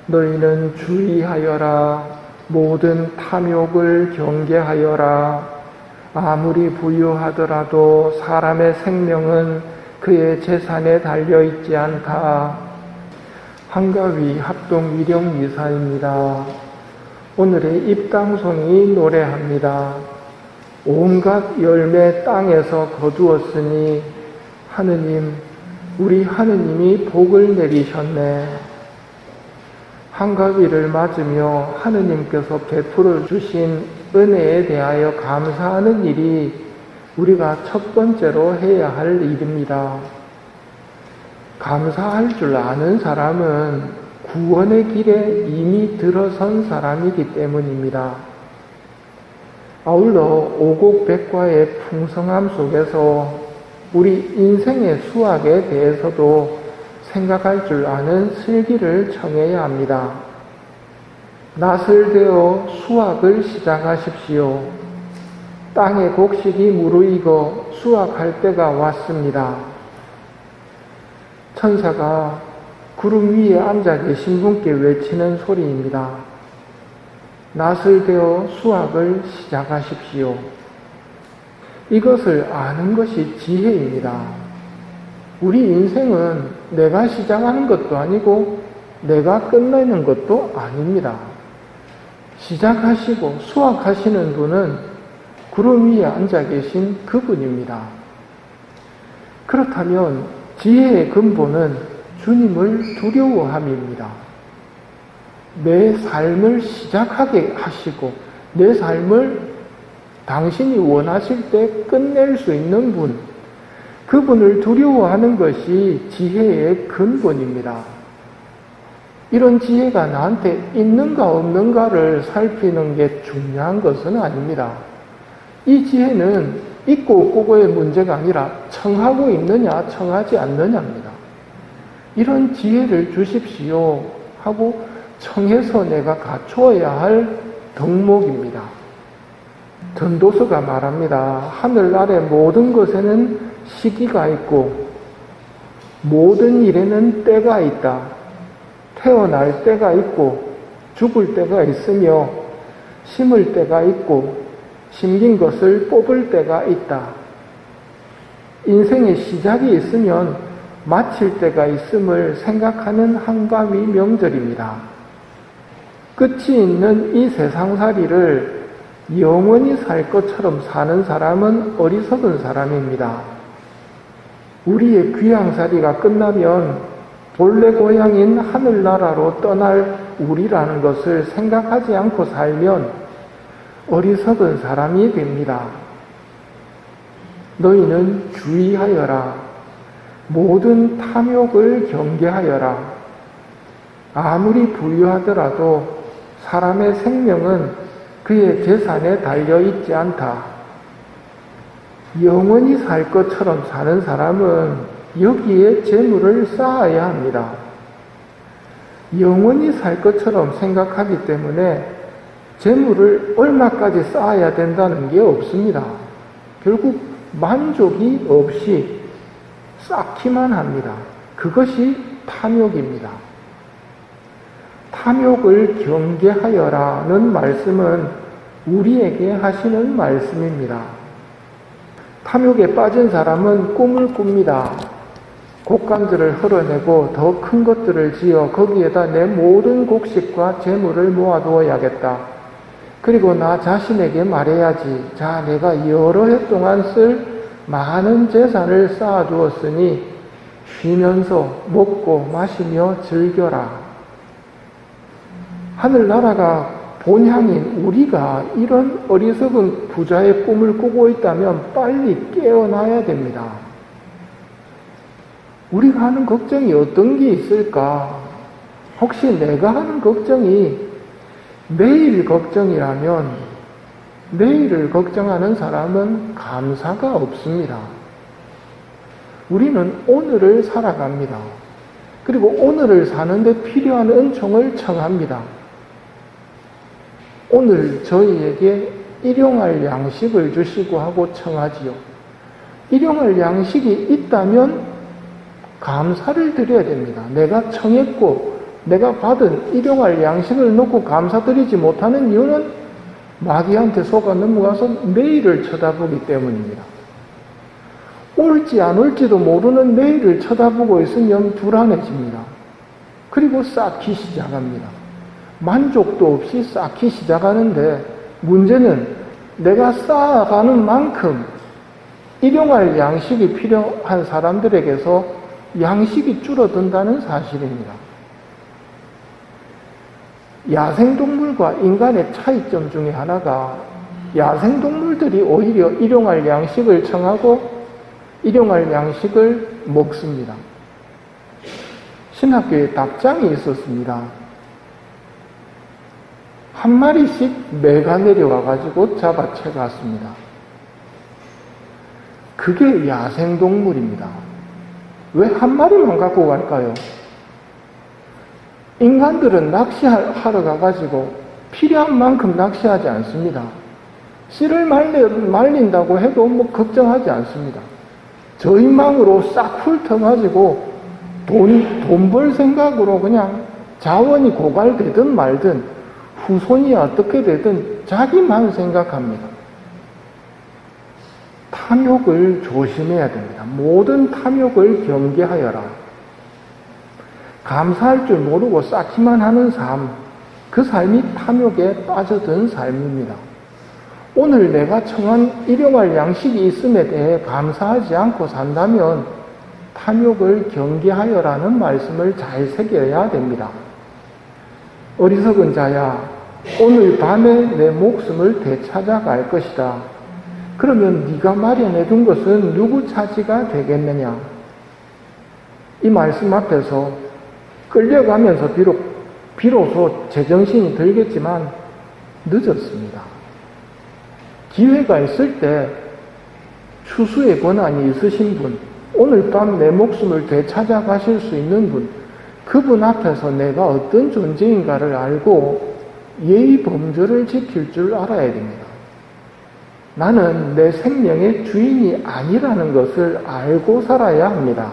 너희는 주의하여라. 모든 탐욕을 경계하여라. 아무리 부유하더라도 사람의 생명은 그의 재산에 달려있지 않다. 한가위 합동 위령 미사입니다. 오늘의 입당송이 노래합니다. 온갖 열매 땅에서 거두었으니 하느님, 우리 하느님이 복을 내리셨네. 한가위를 맞으며 하느님께서 베풀어 주신 은혜에 대하여 감사하는 일이 우리가 첫 번째로 해야 할 일입니다. 감사할 줄 아는 사람은 구원의 길에 이미 들어선 사람이기 때문입니다. 아울러 오곡백과의 풍성함 속에서 우리 인생의 수확에 대해서도 생각할 줄 아는 슬기를 청해야 합니다. 낫을 대어 수확을 시작하십시오. 땅의 곡식이 무르익어 수확할 때가 왔습니다. 천사가 구름 위에 앉아 계신 분께 외치는 소리입니다. 낫을 대어 수확을 시작하십시오. 이것을 아는 것이 지혜입니다. 우리 인생은 내가 시작하는 것도 아니고 내가 끝내는 것도 아닙니다. 시작하시고 수확하시는 분은 구름 위에 앉아 계신 그분입니다. 그렇다면 지혜의 근본은 주님을 두려워함입니다. 내 삶을 시작하게 하시고 내 삶을 당신이 원하실 때 끝낼 수 있는 분, 그분을 두려워하는 것이 지혜의 근본입니다. 이런 지혜가 나한테 있는가 없는가를 살피는 게 중요한 것은 아닙니다. 이 지혜는 있고 없고의 문제가 아니라 청하고 있느냐 청하지 않느냐입니다. 이런 지혜를 주십시오 하고 청해서 내가 갖추어야 할 덕목입니다. 전도서가 말합니다. 하늘 아래 모든 것에는 시기가 있고 모든 일에는 때가 있다. 태어날 때가 있고 죽을 때가 있으며 심을 때가 있고 심긴 것을 뽑을 때가 있다. 인생의 시작이 있으면 마칠 때가 있음을 생각하는 한가위 명절입니다. 끝이 있는 이 세상살이를 영원히 살 것처럼 사는 사람은 어리석은 사람입니다. 우리의 귀향살이가 끝나면 본래 고향인 하늘나라로 떠날 우리라는 것을 생각하지 않고 살면 어리석은 사람이 됩니다. 너희는 주의하여라. 모든 탐욕을 경계하여라. 아무리 부유하더라도 사람의 생명은 그의 재산에 달려있지 않다. 영원히 살 것처럼 사는 사람은 여기에 재물을 쌓아야 합니다. 영원히 살 것처럼 생각하기 때문에 재물을 얼마까지 쌓아야 된다는 게 없습니다. 결국 만족이 없이 쌓기만 합니다. 그것이 탐욕입니다. 탐욕을 경계하여라는 말씀은 우리에게 하시는 말씀입니다. 탐욕에 빠진 사람은 꿈을 꿉니다. 곡간들을 헐어내고 더 큰 것들을 지어 거기에다 내 모든 곡식과 재물을 모아두어야겠다. 그리고 나 자신에게 말해야지. 자, 내가 여러 해 동안 쓸 많은 재산을 쌓아두었으니 쉬면서 먹고 마시며 즐겨라. 하늘나라가 본향인 우리가 이런 어리석은 부자의 꿈을 꾸고 있다면 빨리 깨어나야 됩니다. 우리가 하는 걱정이 어떤 게 있을까? 혹시 내가 하는 걱정이 매일 걱정이라면 내일을 걱정하는 사람은 감사가 없습니다. 우리는 오늘을 살아갑니다. 그리고 오늘을 사는데 필요한 은총을 청합니다. 오늘 저희에게 일용할 양식을 주시고 하고 청하지요. 일용할 양식이 있다면 감사를 드려야 됩니다. 내가 청했고 내가 받은 일용할 양식을 놓고 감사드리지 못하는 이유는 마귀한테 속아 넘어가서 내일을 쳐다보기 때문입니다. 올지 안 올지도 모르는 내일을 쳐다보고 있으면 불안해집니다. 그리고 쌓기 시작합니다. 만족도 없이 쌓기 시작하는데 문제는 내가 쌓아가는 만큼 일용할 양식이 필요한 사람들에게서 양식이 줄어든다는 사실입니다. 야생동물과 인간의 차이점 중에 하나가 야생동물들이 오히려 일용할 양식을 청하고 일용할 양식을 먹습니다. 신학교에 닭장이 있었습니다. 한 마리씩 매가 내려와가지고 잡아채 갔습니다. 그게 야생동물입니다. 왜 한 마리만 갖고 갈까요? 인간들은 낚시하러 가가지고 필요한 만큼 낚시하지 않습니다. 씨를 말린다고 해도 걱정하지 않습니다. 저희망으로 싹 훑어가지고 돈 벌 생각으로 그냥 자원이 고갈되든 말든 후손이 어떻게 되든 자기만 생각합니다. 탐욕을 조심해야 됩니다. 모든 탐욕을 경계하여라. 감사할 줄 모르고 쌓기만 하는 삶, 그 삶이 탐욕에 빠져든 삶입니다. 오늘 내가 청한 일용할 양식이 있음에 대해 감사하지 않고 산다면 탐욕을 경계하여라는 말씀을 잘 새겨야 됩니다. 어리석은 자야, 오늘 밤에 내 목숨을 되찾아갈 것이다. 그러면 네가 마련해 둔 것은 누구 차지가 되겠느냐? 이 말씀 앞에서 끌려가면서 비로소 제정신이 들겠지만 늦었습니다. 기회가 있을 때 추수의 권한이 있으신 분, 오늘 밤 내 목숨을 되찾아 가실 수 있는 분, 그분 앞에서 내가 어떤 존재인가를 알고 예의 범절을 지킬 줄 알아야 됩니다. 나는 내 생명의 주인이 아니라는 것을 알고 살아야 합니다.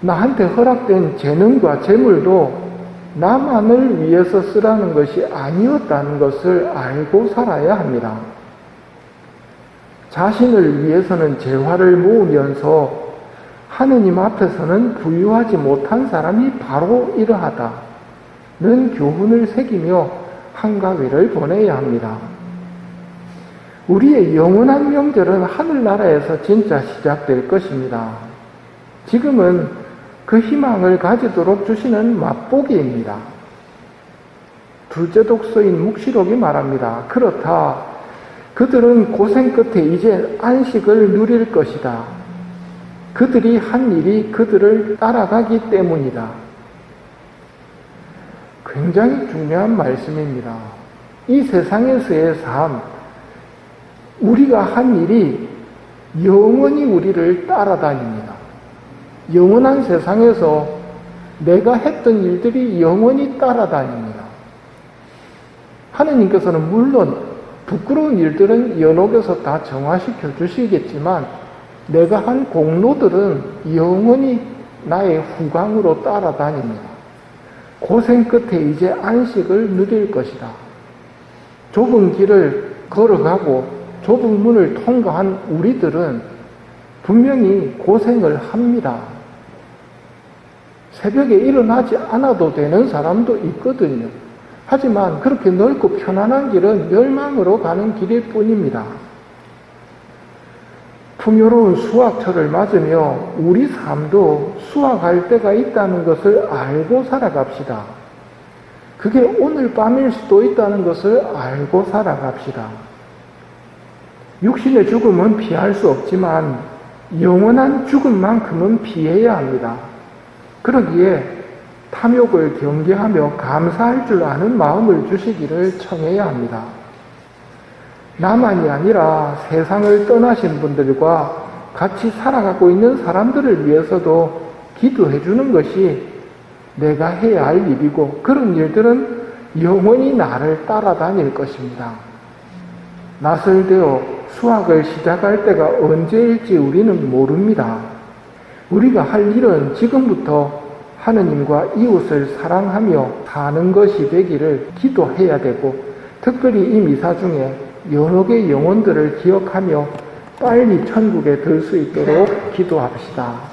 나한테 허락된 재능과 재물도 나만을 위해서 쓰라는 것이 아니었다는 것을 알고 살아야 합니다. 자신을 위해서는 재화를 모으면서 하느님 앞에서는 부유하지 못한 사람이 바로 이러하다는 교훈을 새기며 한가위를 보내야 합니다. 우리의 영원한 명절은 하늘나라에서 진짜 시작될 것입니다. 지금은 그 희망을 가지도록 주시는 맛보기입니다. 둘째 독서인 묵시록이 말합니다. 그렇다. 그들은 고생 끝에 이제 안식을 누릴 것이다. 그들이 한 일이 그들을 따라가기 때문이다. 굉장히 중요한 말씀입니다. 이 세상에서의 삶, 우리가 한 일이 영원히 우리를 따라다닙니다. 영원한 세상에서 내가 했던 일들이 영원히 따라다닙니다. 하느님께서는 물론 부끄러운 일들은 연옥에서 다 정화시켜 주시겠지만 내가 한 공로들은 영원히 나의 후광으로 따라다닙니다. 고생 끝에 이제 안식을 누릴 것이다. 좁은 길을 걸어가고 좁은 문을 통과한 우리들은 분명히 고생을 합니다. 새벽에 일어나지 않아도 되는 사람도 있거든요. 하지만 그렇게 넓고 편안한 길은 멸망으로 가는 길일 뿐입니다. 풍요로운 수확철을 맞으며 우리 삶도 수확할 때가 있다는 것을 알고 살아갑시다. 그게 오늘 밤일 수도 있다는 것을 알고 살아갑시다. 육신의 죽음은 피할 수 없지만 영원한 죽음만큼은 피해야 합니다. 그러기에 탐욕을 경계하며 감사할 줄 아는 마음을 주시기를 청해야 합니다. 나만이 아니라 세상을 떠나신 분들과 같이 살아가고 있는 사람들을 위해서도 기도해 주는 것이 내가 해야 할 일이고 그런 일들은 영원히 나를 따라다닐 것입니다. 낯을 대어 수학을 시작할 때가 언제일지 우리는 모릅니다. 우리가 할 일은 지금부터 하느님과 이웃을 사랑하며 사는 것이 되기를 기도해야 되고, 특별히 이 미사 중에 여러 개의 영혼들을 기억하며 빨리 천국에 들 수 있도록 기도합시다.